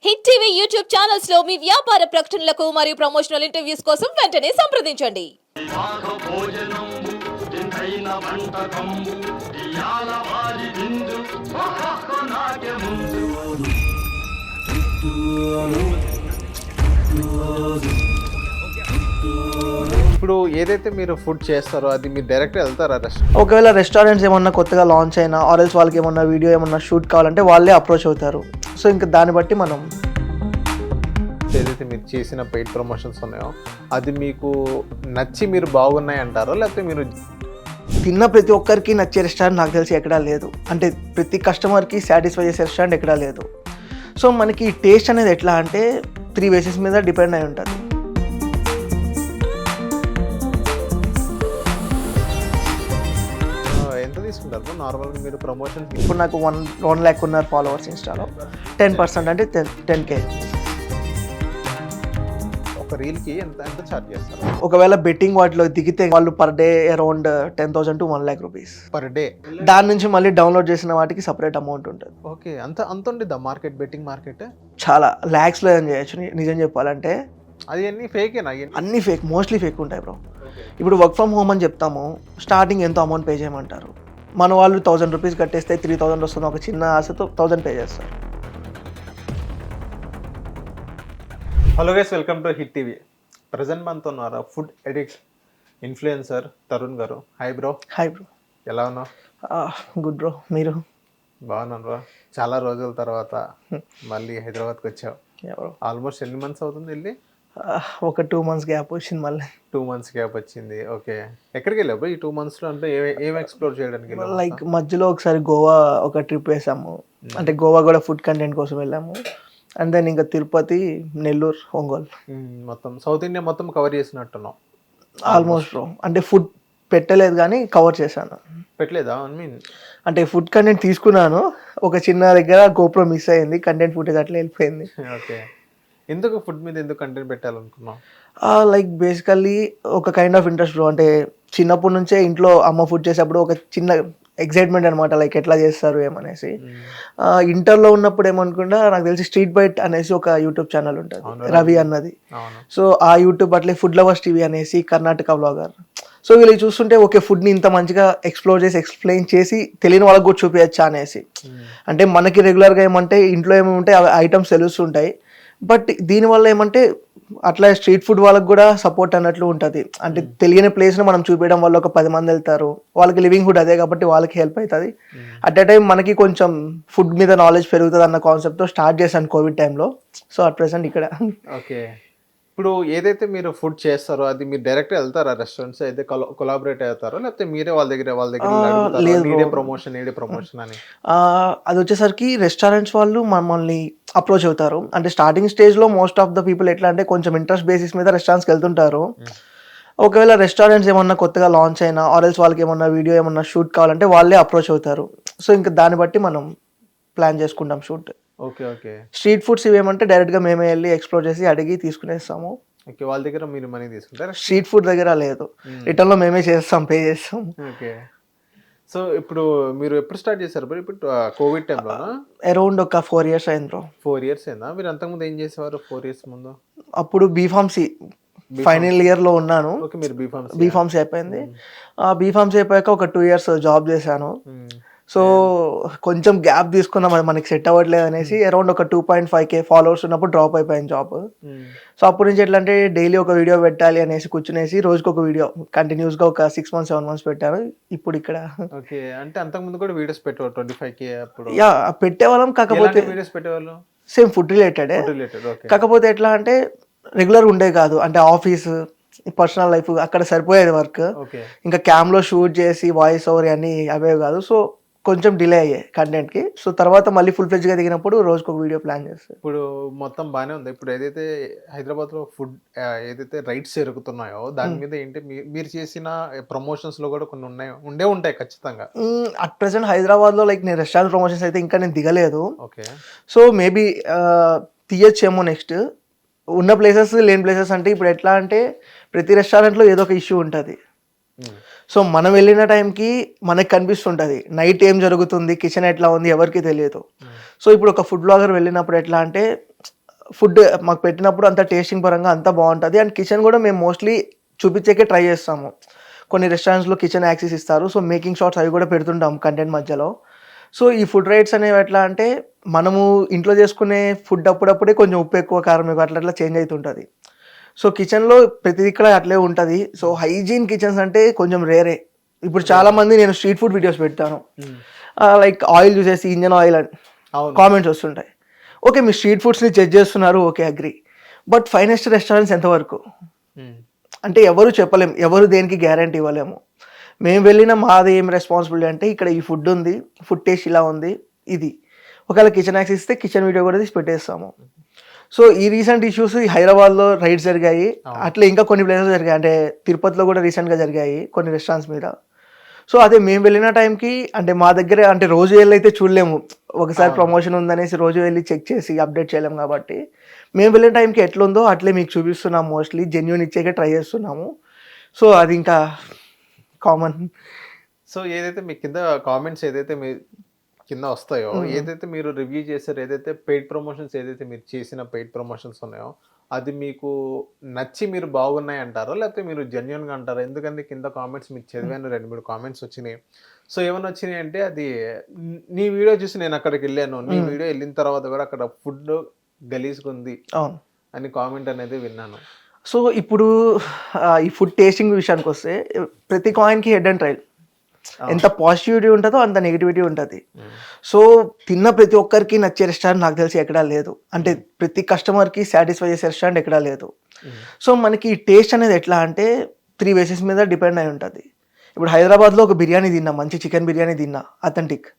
Hit TV YouTube channels లో మీ వ్యాపార ప్రకటనలకు మరియు ప్రమోషనల్ ఇంటర్వ్యూస్ కోసం వెంటనే సంప్రదించండి. ఇప్పుడు ఏదైతే మీరు ఫుడ్ చేస్తారో అది మీరు డైరెక్ట్ వెళ్తారా రెస్టారెంట్? ఒకవేళ రెస్టారెంట్స్ ఏమన్నా కొత్తగా లాంచ్ అయినా ఆర్ఎల్స్ వాళ్ళకి ఏమన్నా వీడియో ఏమన్నా షూట్ కావాలంటే వాళ్ళే అప్రోచ్ అవుతారు. సో ఇంకా దాన్ని బట్టి మనం ఏదైతే మీరు చేసిన పెయిడ్ ప్రమోషన్స్ ఉన్నాయో అది మీకు నచ్చి మీరు బాగున్నాయి అంటారా, లేకపోతే మీరు తిన్న ప్రతి ఒక్కరికి నచ్చే రెస్టారెంట్ నాకు తెలిసి ఎక్కడా లేదు. అంటే ప్రతి కస్టమర్కి సాటిస్ఫై చేసే రెస్టారెంట్ ఎక్కడా లేదు. సో మనకి టేస్ట్ అనేది ఎట్లా అంటే 3 బేసిస్ మీద డిపెండ్ అయి ఉంటుంది. ఎంత తీసుకుంటారు నార్మల్గా మీరు ప్రమోషన్? ఇప్పుడు నాకు 1 lakh ఉన్నారు ఫాలోవర్స్ ఇన్స్టాలో. 10% అంటే 10K. ఒక రీల్కి ఎంత ఎంత ఛార్జ్ చేస్తారు? ఒకవేళ బెట్టింగ్ వాటిలో దిగితే వాళ్ళు per day around 10,000 to 1 lakh rupees. Per day. దాని నుంచి మళ్ళీ డౌన్లోడ్ చేసిన వాటికి సపరేట్ అమౌంట్ ఉంటుంది. ఓకే, అంత అంత ఉండిద్దా మార్కెట్, బెట్టింగ్ మార్కెట్? చాలా ల్యాక్స్లో ఏం చేయొచ్చు. నిజం చెప్పాలంటే అది అన్ని ఫేకేనా? అన్నీ ఫేక్, మోస్ట్లీ ఫేక్ ఉంటాయి బ్రో. ఇప్పుడు వర్క్ ఫ్రమ్ హోమ్ అని చెప్తాము, స్టార్టింగ్ ఎంతో అమౌంట్ పే చేయమంటారు. మన వాళ్ళు 1000 రూపీస్ కట్టేస్తే 3000 వస్తుంది. ఒక చిన్న ఆశతో 1000 పే చేస్తారు. Hello guys, welcome to hit TV. Present మనతో ఉన్నారు ఫుడ్ ఎడిక్ట్ ఇన్ఫ్లుయెన్సర్ తరుణ్ గారు. Hi bro. Hi bro. ఎలా ఉన్నావు? Good bro. మీరు? బాగున్నాను బ్రో. చాలా రోజుల తర్వాత మళ్ళీ హైదరాబాద్కి వచ్చావు. ఎవరు? ఆల్మోస్ట్ ఎన్ని మంత్స్ అవుతుంది వెళ్ళి? ఒక 2 months గ్యాప్ వచ్చింది. మళ్ళీ 2 months గ్యాప్ వచ్చింది. ఓకే, ఎక్కడికి వెళ్ళావు బ్రో ఈ 2 monthsలో? అంటే ఏం ఎక్స్ప్లోర్ చేయడానికి వెళ్ళావు? లైక్ మధ్యలో ఒకసారి గోవా ఒక ట్రిప్ వేసాము. అంటే గోవా కూడా ఫుడ్ కంటెంట్ కోసం వెళ్ళాము. అండ్ దెన్ ఇంకా తిరుపతి, నెల్లూరు, ఒంగోలు, మొత్తం సౌత్ ఇండియా మొత్తం కవర్ చేసినట్టున్నావు ఆల్మోస్ట్ బ్రో. అంటే ఫుడ్ పెట్టలేదు కానీ కవర్ చేశాను. పెట్టలేదా? ఐ మీన్ అంటే ఫుడ్ కంటెంట్ తీసుకున్నాను, ఒక చిన్న దగ్గర గోప్రో మిస్ అయింది, కంటెంట్ ఫుటేజ్ అట్లా వెళ్ళిపోయింది. ఓకే, ఎందుకు ఫుడ్ మీద ఎందుకు కంటెంట్ పెట్టాలనుకున్నావు? లైక్ బేసికల్లీ ఒక కైండ్ ఆఫ్ ఇంట్రెస్ట్ బ్రో. అంటే చిన్నప్పటి నుంచే ఇంట్లో అమ్మ ఫుడ్ చేసేప్పుడు ఒక చిన్న ఎక్సైట్మెంట్ అనమాట, లైక్ ఎట్లా చేస్తారు ఏమనేసి. ఇంటర్లో ఉన్నప్పుడు ఏమనుకుంటా, నాకు తెలిసి స్ట్రీట్ బైట్ అనేసి ఒక యూట్యూబ్ ఛానల్ ఉంటుంది, రవి అన్నది. సో ఆ యూట్యూబ్ అట్లే ఫుడ్ లవర్స్ టీవీ అనేసి కర్ణాటక వ్లాగర్. సో వీళ్ళు చూస్తుంటే ఓకే, ఫుడ్ని ఇంత మంచిగా ఎక్స్ప్లోర్ చేసి ఎక్స్ప్లెయిన్ చేసి తెలియని వాళ్ళకి కూడా చూపించచ్చా అనేసి. అంటే మనకి రెగ్యులర్గా ఏమంటే ఇంట్లో ఏమి ఉంటాయి ఐటమ్స్ తెలుస్తుంటాయి, బట్ దీనివల్ల ఏమంటే అట్లా స్ట్రీట్ ఫుడ్ వాళ్ళకి కూడా సపోర్ట్ అన్నట్లు ఉంటుంది. అంటే తెలియని ప్లేస్ని మనం చూపించడం వల్ల ఒక 10 మంది వెళ్తారు, వాళ్ళకి లివింగ్ హుడ్ అదే కాబట్టి వాళ్ళకి హెల్ప్ అవుతుంది. అట్ ఎ టైం మనకి కొంచెం ఫుడ్ మీద నాలెడ్జ్ పెరుగుతుంది అన్న కాన్సెప్ట్తో స్టార్ట్ చేశాను కోవిడ్ టైంలో. సో అట్ ప్రెసెంట్ ఇక్కడ. ఓకే, ఇప్పుడు ఏదైతే మీరు ఫుడ్ చేస్తారో అది మీరు డైరెక్ట్ వెళ్తారా రెస్టారెంట్స్ అయితే కొలాబరేట్ అవుతారో, లేకపోతే మీరే వాళ్ళ దగ్గర ప్రమోషన్ అని? అది వచ్చేసరికి రెస్టారెంట్స్ వాళ్ళు మమ్మల్ని అప్రోచ్ అవుతారు. అంటే స్టార్టింగ్ స్టేజ్లో మోస్ట్ ఆఫ్ ద పీపుల్ ఎట్లా అంటే కొంచెం ఇంట్రెస్ట్ బేసిస్ మీద రెస్టారెంట్స్కి వెళ్తుంటారు. ఒకవేళ రెస్టారెంట్స్ ఏమన్నా కొత్తగా లాంచ్ అయినా ఆర్ఎల్స్ వాళ్ళకి ఏమన్నా వీడియో ఏమన్నా షూట్ కావాలంటే వాళ్ళే అప్రోచ్ అవుతారు. సో ఇంకా దాన్ని బట్టి మనం ప్లాన్ చేసుకుంటాం shoot. Okay okay. Street foods ఇవేమంటే డైరెక్ట్గా మేమే వెళ్ళి ఎక్స్ప్లోర్ చేసి అడిగి తీసుకునేస్తాము. ఓకే, వాళ్ళ దగ్గర మీరు మనీ తీసుకుంటారా? స్ట్రీట్ ఫుడ్ దగ్గర లేదు, రిటర్న్లో మేమే చేస్తాం, పే చేస్తాం. ఓకే, సో ఇప్పుడు మీరు ఎప్పుడు స్టార్ట్ చేశారు బ్రో? ఇప్పుడు కోవిడ్ టైంలోనా? అరౌండ్ ఒక 4 years అయింది బ్రో. 4 years అయిందా? మీరు అంతకుముందు ఏం చేసేవారు 4 years ముందు? అప్పుడు బీఫార్మసీ ఫైనల్ ఇయర్లో ఉన్నాను. ఓకే, మీరు బీఫార్మసీ అయిపోయింది. బీఫార్మసీ అయిపోయాక ఒక 2 years జాబ్ చేశాను. సో కొంచెం గ్యాప్ తీసుకున్నాం, అది మనకి సెట్ అవ్వట్లేదు అనేసి అరౌండ్ ఒక 2.5K ఫాలోవర్స్ ఉన్నప్పుడు డ్రాప్ అయిపోయాను జాబ్. సో అప్పటి నుంచి ఎట్లా అంటే డైలీ ఒక వీడియో పెట్టాలి అనేసి కూర్చునేసి రోజుకి ఒక వీడియో కంటిన్యూస్గా ఒక 6 months 7 months పెట్టాను. ఇప్పుడు ఇక్కడ. ఓకే, అంటే అంతకుముందు కూడా వీడియోస్ పెట్టేవారు 25K అప్పుడు? యా పెట్టేవాళ్ళం, కాకపోతే వీడియోస్ పెట్టేవాళ్ళు సేమ్ ఫుడ్ రిలేటెడే. కాకపోతే ఎట్లా అంటే రెగ్యులర్ ఉండే కాదు, అంటే ఆఫీస్ పర్సనల్ లైఫ్ అక్కడ సరిపోయేది వర్క్. ఇంకా క్యామ్లో షూట్ చేసి వాయిస్ ఓవర్ అన్నీ అవే కాదు. సో కొంచెం డిలే అయ్యాయి కంటెంట్కి. సో తర్వాత మళ్ళీ ఫుల్ ఫ్లెడ్జ్గా దిగినప్పుడు రోజుకు ఒక వీడియో ప్లాన్ చేస్తాను. ఇప్పుడు మొత్తం బాగానే ఉంది. ఇప్పుడు ఏదైతే హైదరాబాద్లో ఫుడ్ ఏదైతే రైట్స్ జరుగుతున్నాయో దాని మీద ఏంటి మీరు చేసిన ప్రమోషన్స్లో కూడా కొన్ని ఉంటాయి ఖచ్చితంగా. అట్ ప్రెసెంట్ హైదరాబాద్లో లైక్ నేను రెస్టారెంట్ ప్రమోషన్స్ అయితే ఇంకా నేను దిగలేదు. ఓకే, సో మేబీ తీయచ్చేమో నెక్స్ట్. ఉన్న ప్లేసెస్ లేని ప్లేసెస్ అంటే ఇప్పుడు ఎట్లా అంటే ప్రతి రెస్టారెంట్లో ఏదో ఒక ఇష్యూ ఉంటుంది. సో మనం వెళ్ళిన టైంకి మనకు కనిపిస్తుంటుంది నైట్ ఏం జరుగుతుంది, కిచెన్ ఎట్లా ఉంది ఎవరికి తెలియదు. సో ఇప్పుడు ఒక ఫుడ్ బ్లాగర్ వెళ్ళినప్పుడు ఎట్లా అంటే ఫుడ్ మాకు పెట్టినప్పుడు అంత టేస్టింగ్ పరంగా అంతా బాగుంటుంది. అండ్ కిచెన్ కూడా మేము మోస్ట్లీ చూపించేకే ట్రై చేస్తాము. కొన్ని రెస్టారెంట్స్లో కిచెన్ యాక్సెస్ ఇస్తారు, సో మేకింగ్ షాట్స్ అవి కూడా పెడుతుంటాం కంటెంట్ మధ్యలో. సో ఈ ఫుడ్ రైట్స్ అనేవి ఎట్లా అంటే మనము ఇంట్లో చేసుకునే ఫుడ్ అప్పుడప్పుడే కొంచెం ఉప్పు ఎక్కువ కారం ఎక్కువ అట్లా చేంజ్ అవుతుంటుంది. సో కిచెన్లో ప్రతి ఇక్కడ అట్లే ఉంటుంది. సో హైజీన్ కిచెన్స్ అంటే కొంచెం రేరే. ఇప్పుడు చాలా మంది నేను స్ట్రీట్ ఫుడ్ వీడియోస్ పెడతాను, లైక్ ఆయిల్ చూసేసి ఇంజన్ ఆయిల్ అని కామెంట్స్ వస్తుంటాయి. ఓకే, మీ స్ట్రీట్ ఫుడ్స్ని చెక్ చేస్తున్నారు, okay agree. But finest restaurants ఎంతవరకు అంటే ఎవరు చెప్పలేము, ఎవరు దేనికి గ్యారంటీ ఇవ్వలేము. మేము వెళ్ళిన మాది ఏం రెస్పాన్సిబిలిటీ అంటే ఇక్కడ ఈ ఫుడ్ ఉంది, ఫుడ్ టేస్ట్ ఇలా ఉంది, ఇది ఒకవేళ కిచెన్ యాక్సెస్ ఇస్తే కిచెన్ వీడియో కూడా తీసి పెట్టేస్తాము. సో ఈ రీసెంట్ ఇష్యూస్ ఈ హైదరాబాద్లో రైడ్స్ జరిగాయి, అట్లా ఇంకా కొన్ని ప్లేసెస్ జరిగాయి. అంటే తిరుపతిలో కూడా రీసెంట్గా జరిగాయి కొన్ని రెస్టారెంట్స్ మీద. సో అదే మేము వెళ్ళిన టైంకి అంటే మా దగ్గర అంటే రోజు వెళ్ళి అయితే చూడలేము, ఒకసారి ప్రమోషన్ ఉందనేసి రోజు వెళ్ళి చెక్ చేసి అప్డేట్ చేయలేము. కాబట్టి మేము వెళ్ళిన టైంకి ఎట్లుందో అట్లే మీకు చూపిస్తున్నాము, మోస్ట్లీ జెన్యూన్ ఇచ్చేకే ట్రై చేస్తున్నాము. సో అది ఇంకా కామన్. సో ఏదైతే మీ కింద కామెంట్స్ ఏదైతే మీ కింద వస్తాయో, ఏదైతే మీరు రివ్యూ చేశారో, ఏదైతే పెయిడ్ ప్రమోషన్స్ ఏదైతే మీరు చేసిన పెయిడ్ ప్రమోషన్స్ ఉన్నాయో అది మీకు నచ్చి మీరు బాగున్నాయి అంటారా, లేకపోతే మీరు జెన్యున్గా అంటారా? ఎందుకంటే కింద కామెంట్స్ మీకు చదివాను, 2-3 కామెంట్స్ వచ్చినాయి. సో ఏమైనా వచ్చినాయి అంటే అది నీ వీడియో చూసి నేను అక్కడికి వెళ్ళాను, నీ వీడియో వెళ్ళిన తర్వాత కూడా అక్కడ ఫుడ్ గలీజ్గా ఉంది అని కామెంట్ అనేది విన్నాను. సో ఇప్పుడు ఈ ఫుడ్ టేస్టింగ్ విషయానికి వస్తే ప్రతి కాయిన్కి హెడ్ అండ్ ట్రైల్. ఎంత పాజిటివిటీ ఉంటుందో అంత నెగిటివిటీ ఉంటుంది. సో తిన్న ప్రతి ఒక్కరికి నచ్చే రెస్టారెంట్ నాకు తెలిసి ఎక్కడా లేదు, అంటే ప్రతి కస్టమర్కి సాటిస్ఫై చేసే రెస్టారెంట్ ఎక్కడా లేదు. సో మనకి టేస్ట్ అనేది ఎట్లా అంటే 3 బేసిస్ మీద డిపెండ్ అయి ఉంటుంది. ఇప్పుడు హైదరాబాద్లో ఒక బిర్యానీ తిన్నా, మంచి చికెన్ బిర్యానీ తిన్నా అథెంటిక్.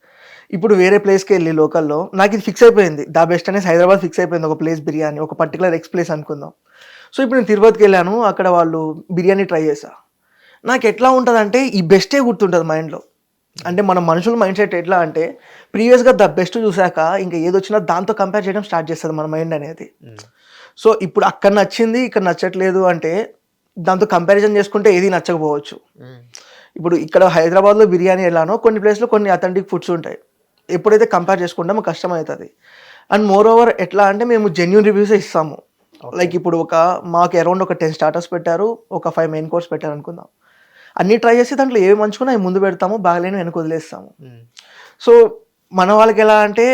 ఇప్పుడు వేరే ప్లేస్కి వెళ్ళి లోకల్లో నాకు ఇది ఫిక్స్ అయిపోయింది, దా బెస్ట్ అనేసి హైదరాబాద్ ఫిక్స్ అయిపోయింది, ఒక ప్లేస్ బిర్యానీ, ఒక పర్టికులర్ ఎక్స్ ప్లేస్ అనుకుందాం. సో ఇప్పుడు నేను తిరుపతికి వెళ్ళాను, అక్కడ వాళ్ళు బిర్యానీ ట్రై చేశా. నాకు ఎట్లా ఉంటుంది అంటే ఈ బెస్టే గుర్తుంటుంది మైండ్లో. అంటే మన మనుషుల మైండ్ సెట్ ఎట్లా అంటే ప్రీవియస్గా ద బెస్ట్ చూసాక ఇంకా ఏది వచ్చినా దాంతో కంపేర్ చేయడం స్టార్ట్ చేస్తుంది మన మైండ్ అనేది. సో ఇప్పుడు అక్కడ నచ్చింది ఇక్కడ నచ్చట్లేదు అంటే దాంతో కంపారిజన్ చేసుకుంటే ఏది నచ్చకపోవచ్చు. ఇప్పుడు ఇక్కడ హైదరాబాద్లో బిర్యానీ ఎలానో కొన్ని ప్లేస్లో కొన్ని అథెంటిక్ ఫుడ్స్ ఉంటాయి, ఎప్పుడైతే కంపేర్ చేసుకుంటామో కష్టం అవుతుంది. అండ్ మోర్ ఓవర్ ఎట్లా అంటే మేము జెన్యూన్ రివ్యూసే ఇస్తాము. లైక్ ఇప్పుడు మాకు అరౌండ్ ఒక 10 స్టార్టర్స్ పెట్టారు, ఒక 5 మెయిన్ కోర్స్ పెట్టారు అనుకుందాం. అన్నీ ట్రై చేసి దాంట్లో ఏవి మంచుకున్నా అవి ముందు పెడతాము, బాగలేని వెనక వదిలేస్తాము. సో మన వాళ్ళకి ఎలా అంటే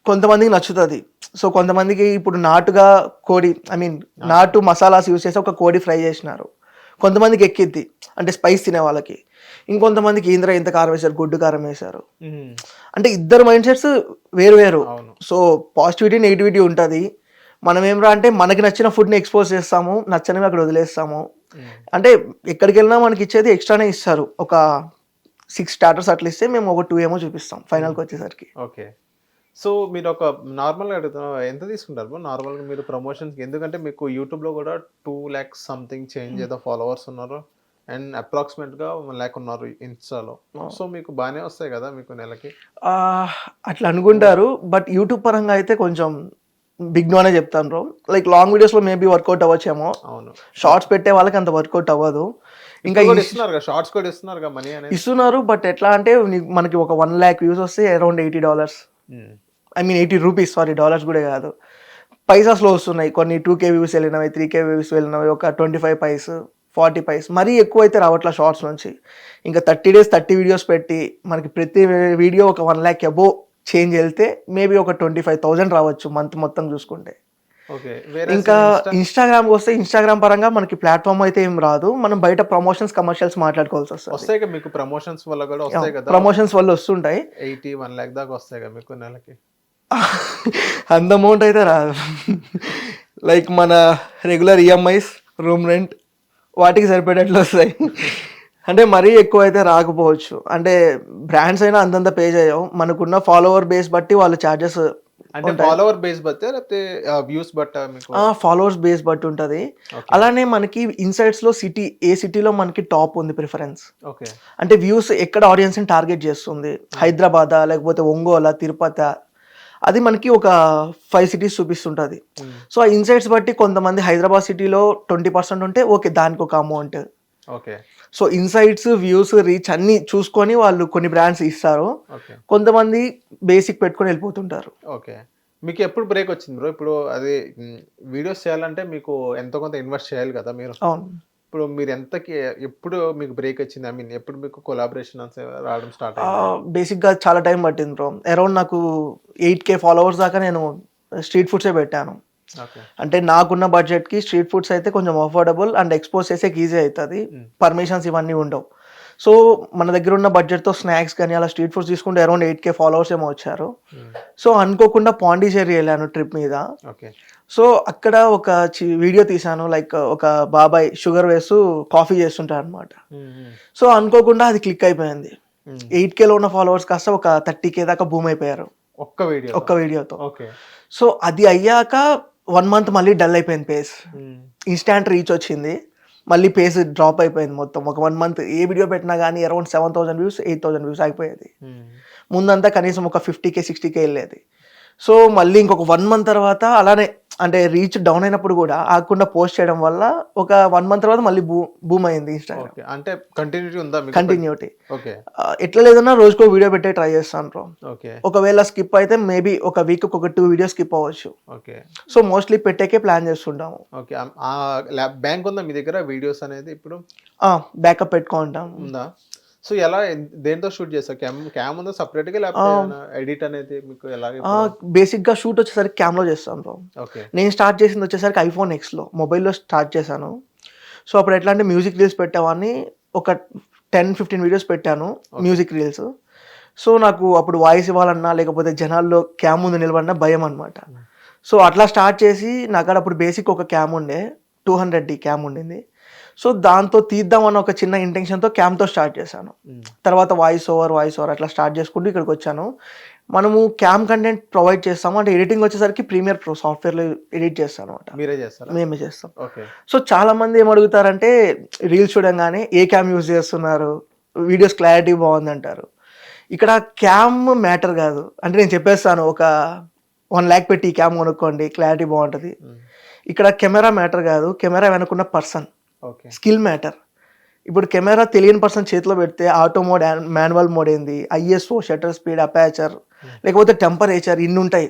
కొంతమందికి నచ్చుతుంది. సో కొంతమందికి ఇప్పుడు నాటుగా కోడి నాటు మసాలాస్ యూజ్ చేసి ఒక కోడి ఫ్రై చేసినారు, కొంతమందికి ఎక్కిద్ది అంటే స్పైస్ తినే వాళ్ళకి. ఇంకొంతమందికి ఇంత కారం వేశారు, గుడ్డు కారం వేశారు. అంటే ఇద్దరు మైండ్ సెట్స్ వేరు వేరు. సో పాజిటివిటీ నెగిటివిటీ ఉంటుంది. మనం ఏమరా అంటే మనకి నచ్చిన ఫుడ్ని ఎక్స్పోజ్ చేస్తాము, నచ్చనివి అక్కడ వదిలేస్తాము. అంటే ఎక్కడికి వెళ్ళినా మనకి ఇచ్చేది ఎక్స్ట్రానే ఇస్తారు, ఒక 6 స్టార్టర్స్ అట్లా ఇస్తే మేము ఒక 2 ఏమో చూపిస్తాం ఫైనల్కి వచ్చేసరికి. ఓకే. సో మీరు ఒక నార్మల్గా అడుగుతున్నా ఎంత తీసుకుంటారు నార్మల్గా మీరు ప్రమోషన్స్కి? ఎందుకంటే మీకు యూట్యూబ్లో కూడా 2 lakhs సంథింగ్ చేంజ్ ఏదో ఫాలోవర్స్ ఉన్నారు, అండ్ అప్రాక్సిమేట్గా 1 lakh ఉన్నారు ఇన్స్టాలో. సో మీకు బాగానే వస్తాయి కదా మీకు నెలకి? అట్లా అనుకుంటారు, బట్ యూట్యూబ్ పరంగా అయితే కొంచెం బిగ్ నోనే చెప్తాను బ్రో. లైక్ లాంగ్ వీడియోస్లో మేబీ వర్కౌట్ అవ్వచ్చేమో, అవును. షార్ట్స్ పెట్టే వాళ్ళకి అంత వర్కౌట్ అవ్వదు. ఇంకా షార్ట్స్ కూడా ఇస్తున్నారు మనీ అనేది ఇస్తున్నారు, బట్ ఎట్లా అంటే మనకి ఒక 1 lakh వ్యూస్ వస్తే అరౌండ్ $80, $80 సారీ, డాలర్స్ కూడా కాదు, పైసాస్లో వస్తున్నాయి. కొన్ని 2K వ్యూస్ వెళ్ళినవి, 3K వ్యూస్ వెళ్ళినవి, ఒక 25 పైస్ 40 పైస్, మరీ ఎక్కువ అయితే రావట్లా షార్ట్స్ నుంచి. ఇంకా 30 days 30 వీడియోస్ పెట్టి మనకి ప్రతి వీడియో ఒక 1 lakh అబోవ్ చేంజ్ వెళ్తే మేబీ ఒక 25,000 రావచ్చు మంత్ మొత్తం చూసుకుంటే. ఇంకా ఇన్స్టాగ్రామ్ వస్తే ఇన్స్టాగ్రామ్ పరంగా మనకి ప్లాట్ఫామ్ అయితే ఏం రాదు, మనం బయట ప్రమోషన్స్ కమర్షియల్స్ మాట్లాడుకోవాల్సి వస్తుంది. మీకు ప్రమోషన్స్ వల్ల కూడా వస్తాయి కదా, ప్రమోషన్స్ వల్ల వస్తుంటాయి. 80-1 lakh దాకా వస్తాయి కదా మీకు నెలకి? అంత అమౌంట్ అయితే రాదు. లైక్ మన రెగ్యులర్ ఈఎంఐస్, రూమ్ రెంట్ వాటికి సరిపడేట్లు వస్తాయి. అంటే మరీ ఎక్కువ అయితే రాకపోవచ్చు. అంటే బ్రాండ్స్ అయినా అంతంత పే చేయవు, మనకున్న ఫాలోవర్ బేస్ బట్టి వాళ్ళు ఛార్జెస్. అంటే ఫాలోవర్ బేస్ బట్టి లేకపోతే వ్యూస్ బట్టి? ఫాలోవర్స్ బేస్ బట్టి ఉంటుంది. అలానే మనకి ఇన్సైట్స్ లో ఏ సిటీలో మనకి టాప్ ఉంది ప్రిఫరెన్స్, అంటే వ్యూస్ ఎక్కడ ఆడియన్స్ ని టార్గెట్ చేస్తుంది, హైదరాబాద్ లేకపోతే ఒంగోలు, తిరుపతి, అది మనకి ఒక 5 cities చూపిస్తుంటుంది. సో ఆ ఇన్సైట్స్ బట్టి కొంతమంది హైదరాబాద్ సిటీలో 20% ఉంటే ఓకే దానికి ఒక amount. So insights, views, reach అన్ని చూసుకొని వాళ్ళు కొన్ని బ్రాండ్స్ ఇస్తారు, కొంతమంది బేసిక్ పెట్టుకొని వెళ్ళిపోతుంటారు. ఓకే. మీకు ఎప్పుడు బ్రేక్ వచ్చింది బ్రో? ఇప్పుడు అది వీడియోస్ చేయాలంటే మీకు ఎంతో కొంత ఇన్వెస్ట్ చేయాలి కదా మీరు. అవును. ఇప్పుడు మీరు ఎంతకి ఎప్పుడు మీకు బ్రేక్ వచ్చింది? ఐ మీన్ ఎప్పుడు మీకు కొలాబరేషన్స్ రావడం స్టార్ట్ అయింది? బేసిక్గా చాలా టైం పట్టింది బ్రో. అరౌండ్ నాకు 8K ఫాలోవర్స్ దాకా నేను స్ట్రీట్ ఫుడ్సే పెట్టాను. ఓకే. అంటే నాకున్న బడ్జెట్కి స్ట్రీట్ ఫుడ్స్ అయితే కొంచెం అఫోర్డబుల్ అండ్ ఎక్స్పోజ్ చేసేకి ఈజీ అవుతుంది. పర్మిషన్స్ ఇవన్నీ ఉండవు. సో మన దగ్గర ఉన్న బడ్జెట్తో స్నాక్స్ కానీ అలా స్ట్రీట్ ఫుడ్స్ తీసుకుంటే అరౌండ్ 8K ఫాలోవర్స్ ఏమో వచ్చారు. సో అనుకోకుండా పాండిచేరి వెళ్ళాను ట్రిప్ మీద. ఓకే. సో అక్కడ ఒక వీడియో తీసాను, లైక్ ఒక బాబాయ్ షుగర్ వేస్తూ కాఫీ చేస్తుంటారు అనమాట. సో అనుకోకుండా అది క్లిక్ అయిపోయింది. 8Kలో ఉన్న ఫాలోవర్స్ కాస్త ఒక 30K దాకా బూమ్ అయిపోయారు ఒక్క వీడియోతో. ఓకే. సో అది అయ్యాక 1 మంత్ మళ్ళీ డల్ అయిపోయింది పేస్. ఇన్స్టాంట్ రీచ్ వచ్చింది, మళ్ళీ పేస్ డ్రాప్ అయిపోయింది మొత్తం. ఒక 1 మంత్ ఏ వీడియో పెట్టినా కానీ అరౌండ్ 7,000 వ్యూస్ 8,000 వ్యూస్ అయిపోయేది. ముందంతా కనీసం ఒక 50K 60K వెళ్ళేది. సో మళ్ళీ ఇంకొక 1 మంత్ తర్వాత అలానే అంటే రీచ్ డౌన్ అయినప్పుడు కూడా ఆగకుండా పోస్ట్ చేయడం వల్ల ఒక 1 మంత్ తర్వాత మళ్ళీ బూమ్ అయింది ఇన్స్టాగ్రామ్. ఓకే. అంటే కంటిన్యూటీ ఉందా మీకు? కంటిన్యూటీ. ఓకే. ఎట్లా లేదన్నా రోజుకో వీడియో పెట్టే ట్రై చేస్తాను బ్రో. ఓకే. ఒకవేళ స్కిప్ అయితే మేబీ ఒక వీక్ ఒక 2 వీడియోస్ స్కిప్ అవ్వచ్చు. ఓకే. సో మోస్ట్లీ పెట్టేకే ప్లాన్ చేస్తుంటాము. ఓకే. బ్యాంక్ ఉందా మీ దగ్గర వీడియోస్ అనేది ఇప్పుడు? బ్యాకప్ పెట్టుకుంటాం. ఉందా? సో ఎలా దేంతో షూట్ చేస్తారు? క్యామ్ ఉందా సెపరేట్ గా, లేకపోతే ఎడిట్ అనేది మీకు ఎలా? బేసిక్ గా షూట్ వచ్చేసరికి క్యామ్లో చేస్తాను బ్రో. ఓకే. నేను స్టార్ట్ చేసింది వచ్చేసరికి iPhone Xలో మొబైల్లో స్టార్ట్ చేశాను. సో అప్పుడు ఎట్లా అంటే మ్యూజిక్ రీల్స్ పెట్టేవాడిని, ఒక 10-15 వీడియోస్ పెట్టాను మ్యూజిక్ రీల్స్. సో నాకు అప్పుడు వాయిస్ ఇవ్వాలన్నా లేకపోతే జనాల్లో క్యామ్ ముందు నిలబడినా భయం అనమాట. సో అట్లా స్టార్ట్ చేసి నాకు అప్పుడు బేసిక్ ఒక క్యామ్ ఉండే, 200D క్యామ్ ఉండింది. సో దాంతో తీద్దామన్న ఒక చిన్న ఇంటెన్షన్తో క్యామ్తో స్టార్ట్ చేశాను. తర్వాత వాయిస్ ఓవర్ అట్లా స్టార్ట్ చేసుకుంటూ ఇక్కడికి వచ్చాను. మనము క్యామ్ కంటెంట్ ప్రొవైడ్ చేస్తాము, అంటే ఎడిటింగ్ వచ్చేసరికి ప్రీమియర్ ప్రో సాఫ్ట్వేర్లో ఎడిట్ చేస్తాను అనమాట. మీరే చేస్తారా? మేమే చేస్తాం. ఓకే. సో చాలా మంది ఏమడుగుతారంటే రీల్స్ చూడంగానే ఏ క్యామ్ యూజ్ చేస్తున్నారు, వీడియోస్ క్లారిటీ బాగుందంటారు. ఇక్కడ క్యామ్ మ్యాటర్ కాదు. అంటే నేను చెప్పేస్తాను, ఒక 1 lakh పెట్టి ఈ క్యామ్ కొనుక్కోండి క్లారిటీ బాగుంటుంది. ఇక్కడ కెమెరా మ్యాటర్ కాదు, కెమెరా వెనుకున్న పర్సన్ స్కిల్ మ్యాటర్. ఇప్పుడు కెమెరా తెలియని పర్సన్ చేతిలో పెడితే ఆటో మోడ్, మాన్యువల్ మోడ్ ఏంది, ISO, షట్టర్ స్పీడ్, అపాచర్, లేకపోతే టెంపరేచర్, ఇన్ని ఉంటాయి.